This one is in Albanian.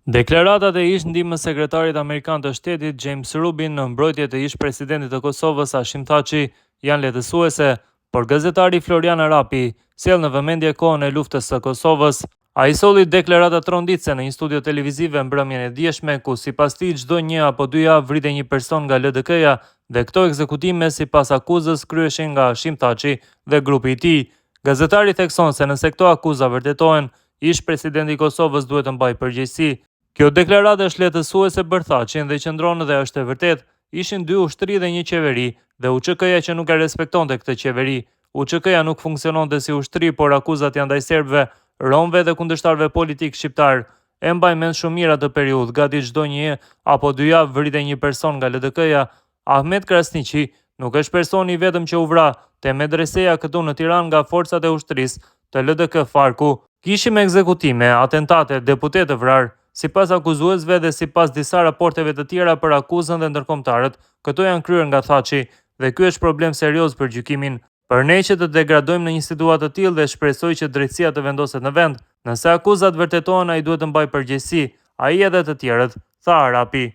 Deklaratat e ish ndihmës sekretarit amerikan të shtetit James Rubin në mbrojtje të ish presidentit të Kosovës Hashim Thaçi janë lehtësuese, por gazetari Florian Arapi sjell në vëmendje kohën e luftës së Kosovës. Ai solli deklaratat tronditse në një studio televizive mbrëmjen e dieshme, ku sipas tij çdo 1 apo 2 javë vritej një person nga LDK-ja dhe këto ekzekutime sipas akuzës kryheshin nga Hashim Thaçi dhe grupi i tij. Gazetari thekson se nëse këto akuza vërtetohen, ish presidenti i Kosovës duhet të mbajë përgjegjësi. Kjo deklaratë është lehtësuese për Thaçin dhe qëndron dhe është e vërtet, ishin 2 ushtri dhe 1 qeveri, dhe UÇK-ja që nuk e respektonte këtë qeveri. UÇK-ja nuk funksiononte si ushtri, por akuzat janë ndaj serbëve, romëve dhe kundërshtarëve politik shqiptar. E mbaj mend shumë mirë atë periudhë, gati çdo 1 apo 2 javë vritej një person nga LDK-ja. Ahmet Krasniqi nuk është personi vetëm që u vra, te medreseja këtu në Tiranë nga forcat e ushtrisë të LDK Farku. Kishim ekzekutime, atentate, deputet të vrarë. Sipas akuzuesve dhe sipas disa raporteve të tjera për akuzën dhe ndërkombëtarët, këto janë kryer nga Thaçi dhe ky është problem serioz për gjykimin. Për ne që të degradojmë në një situatë të tillë dhe shpresoj që drejtësia të vendoset në vend. Nëse akuzat vërtetohen, ai duhet të mbajë përgjegjësi, ai edhe të tjerët, tha Arapi.